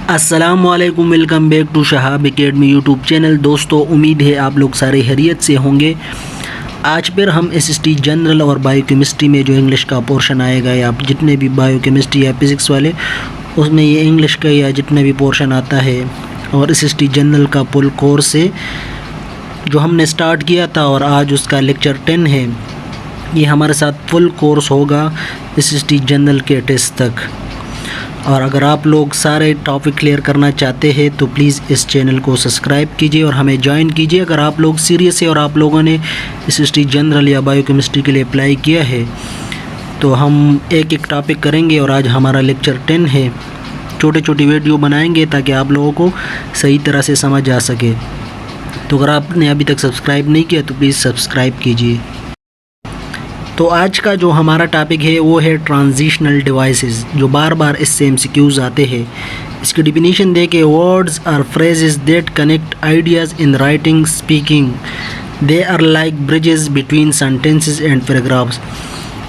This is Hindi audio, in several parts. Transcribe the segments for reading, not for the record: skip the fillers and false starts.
अस्सलामुअलैकुम, welcome back to Shahab Academy YouTube channel. दोस्तों, उम्मीद है आप लोग सारे खैरियत से होंगे। आज फिर हम एसएसटी जनरल और बायोकेमिस्ट्री में जो इंग्लिश का पोर्शन आएगा, या जितने भी बायोकेमिस्ट्री या फिज़िक्स वाले, उसमें ये इंग्लिश का या जितना भी पोर्शन आता है और एसएसटी जनरल का फुल कोर्स है जो हमने स्टार्ट किया था और आज उसका लेक्चर 10 है। ये हमारे साथ फुल कोर्स होगा एसएसटी जनरल के टेस्ट तक। और अगर आप लोग सारे टॉपिक क्लियर करना चाहते हैं तो प्लीज़ इस चैनल को सब्सक्राइब कीजिए और हमें ज्वाइन कीजिए। अगर आप लोग सीरियस है और आप लोगों ने एसएसटी जनरल या बायोकेमिस्ट्री के लिए अप्लाई किया है तो हम एक एक टॉपिक करेंगे। और आज हमारा लेक्चर 10 है। छोटे छोटे वीडियो बनाएंगे ताकि आप लोगों को सही तरह से समझ आ सके। तो अगर आपने अभी तक सब्सक्राइब नहीं किया तो प्लीज़ सब्सक्राइब कीजिए। तो आज का जो हमारा टॉपिक है वो है ट्रांजिशनल डिवाइसेस, जो बार बार इससे एमसीक्यूज़ आते हैं। इसकी डिफिनीशन दे के words or phrases that connect ideas in writing speaking, they are like bridges between sentences and paragraphs.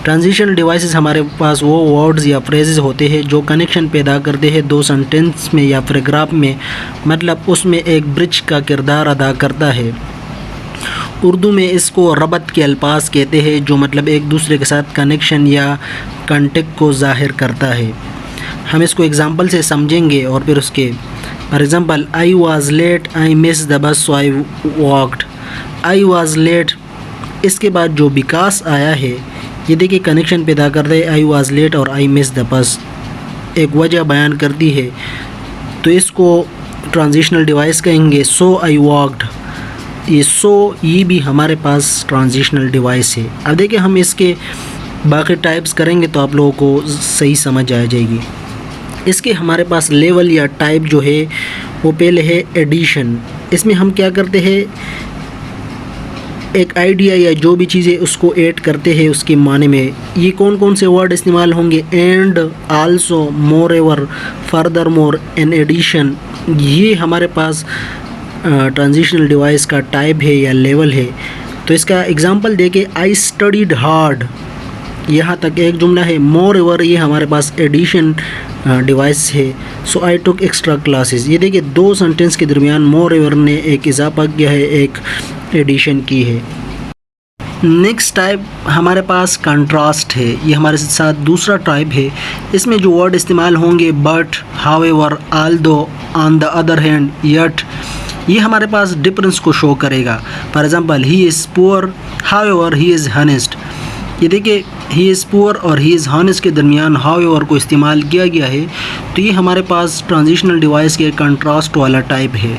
Transitional devices हमारे पास वो वर्ड्स या फ्रेजेस होते हैं जो कनेक्शन पैदा करते हैं दो सेंटेंस में या पैराग्राफ में, मतलब उसमें एक ब्रिज का किरदार अदा करता है। उर्दू में इसको रबत के अल्फाज कहते हैं, जो मतलब एक दूसरे के साथ कनेक्शन या कॉन्टेक्ट को ज़ाहिर करता है। हम इसको एग्ज़ाम्पल से समझेंगे और फिर उसके for example, I was late, I miss the bus so I walked. I was late, इसके बाद जो बिकॉज आया है ये देखिए कनेक्शन पैदा करता है। आई वॉज़ लेट और आई मिस द बस एक वजह बयान करती है, तो इसको ट्रांजिशनल डिवाइस कहेंगे। सो आई वॉकड, ये सो ये भी हमारे पास ट्रांजिशनल डिवाइस है। अब देखिए हम इसके बाकी टाइप्स करेंगे तो आप लोगों को सही समझ आ जाएगी। इसके हमारे पास लेवल या टाइप जो है वो पहले है एडिशन। इसमें हम क्या करते हैं, एक आइडिया या जो भी चीज़ें उसको ऐड करते हैं उसके माने में। ये कौन कौन से वर्ड इस्तेमाल होंगे, and, also, moreover, furthermore, in addition. ये हमारे पास ट्रांजिशनल डिवाइस का टाइप है या लेवल है। तो इसका एग्जांपल देके, आई स्टडीड हार्ड, यहाँ तक एक जुमला है। मोर एवर, ये हमारे पास एडिशन डिवाइस है। सो आई टुक एक्स्ट्रा क्लासेस, ये देखिए दो सेंटेंस के दरमियान मोर एवर ने एक इजाफा किया है, एक एडिशन की है। नेक्स्ट टाइप हमारे पास कंट्रास्ट है, ये हमारे साथ दूसरा टाइप है। इसमें जो वर्ड इस्तेमाल होंगे but, however, although, on the other hand, yet, ये हमारे पास डिफरेंस को शो करेगा। For example, he is poor, however he is honest. ये देखिए ही इज़ पुअर और ही इज़ हॉनेस्ट के दरमियान हाउएवर को इस्तेमाल किया गया है, तो ये हमारे पास ट्रांजिशनल डिवाइस के कंट्रास्ट वाला टाइप है।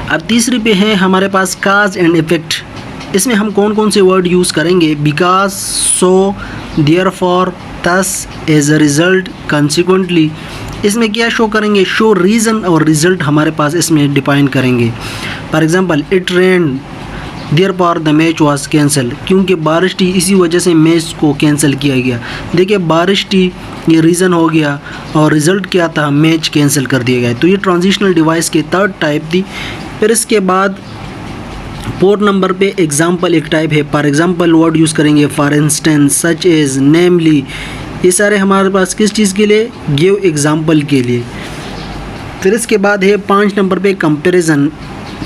अब तीसरी पे है हमारे पास काज एंड इफेक्ट। इसमें हम कौन कौन से वर्ड यूज़ करेंगे, because, so, therefore, thus, as a result, consequently. इसमें क्या शो करेंगे, शो रीज़न और रिज़ल्ट हमारे पास इसमें डिफाइन करेंगे। For example, it rain, therefore the match was cancel, क्योंकि बारिश थी इसी वजह से मैच को कैंसिल किया गया। देखिए बारिश थी ये रीज़न हो गया और रिज़ल्ट क्या था, मैच कैंसिल कर दिया गया। तो ये ट्रांजिशनल डिवाइस की थर्ड टाइप थी। फिर इसके बाद फोर्थ नंबर पे एग्जाम्पल एक टाइप है। फॉर एग्जाम्पल वर्ड यूज़ करेंगे, फॉर इंस्टेंस, सच एज, नेमली। ये सारे हमारे पास किस चीज़ के लिए, गिव एग्जाम्पल के लिए। फिर इसके बाद है 5 नंबर पे कंपैरिजन।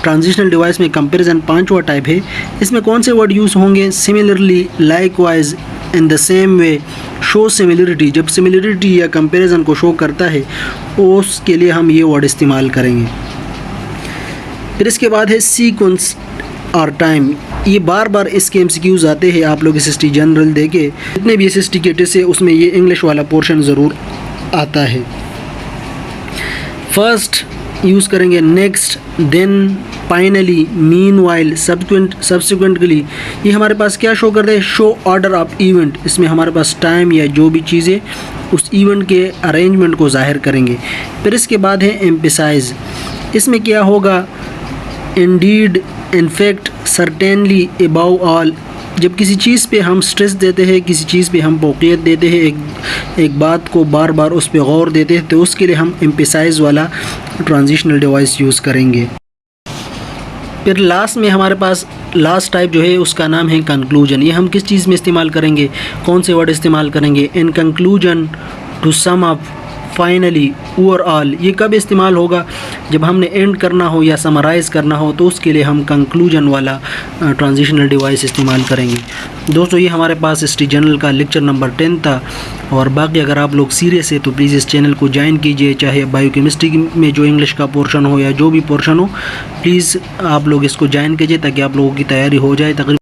ट्रांजिशनल डिवाइस में कंपैरिजन पांचवा टाइप है। इसमें कौन से वर्ड यूज़ होंगे, similarly, likewise, in the same way, show similarity. जब सिमिलरिटी या कंपैरिजन को शो करता है उसके लिए हम ये वर्ड इस्तेमाल करेंगे। फिर इसके बाद है सीक्वेंस और टाइम। ये बार बार इसके एमसीक्यूज़ आते हैं। आप लोग एसएसटी जनरल देके जितने भी एसएसटी के टेस्ट है उसमें ये इंग्लिश वाला पोर्शन ज़रूर आता है। फर्स्ट यूज़ करेंगे next, then, finally, meanwhile, subsequently. ये हमारे पास क्या शो करते हैं, शो ऑर्डर ऑफ इवेंट। इसमें हमारे पास टाइम या जो भी चीज़ें उस इवेंट के अरेंजमेंट को ज़ाहिर करेंगे। फिर इसके बाद है एम्फसाइज। इसमें क्या होगा, Indeed, in fact, certainly, above all. जब किसी चीज़ पे हम स्ट्रेस देते हैं, किसी चीज़ पे हम फोकियत देते हैं, एक बात को बार बार उस पे गौर देते हैं, तो उसके लिए हम एम्फसाइज वाला ट्रांजिशनल डिवाइस यूज़ करेंगे। फिर लास्ट में हमारे पास लास्ट टाइप जो है उसका नाम है कंक्लूजन। ये हम किस चीज़ में इस्तेमाल करेंगे, कौन से वर्ड इस्तेमाल करेंगे, in conclusion, to sum up, finally, overall ये कब इस्तेमाल होगा? जब हमने एंड करना हो या समराइज़ करना हो तो उसके लिए हम कंक्लूजन वाला ट्रांजिशनल डिवाइस इस्तेमाल करेंगे। दोस्तों ये हमारे पास हिस्ट्री जनरल का लेक्चर नंबर 10 था। और बाकी अगर आप लोग सीरियस है तो प्लीज़ इस चैनल को ज्वाइन कीजिए, चाहे बायोकेमिस्ट्री में जो इंग्लिश का पोर्शन हो या जो भी पोर्शन हो, प्लीज़ आप लोग इसको ज्वाइन कीजिए ताकि आप लोगों की तैयारी हो जाए। तकरीबन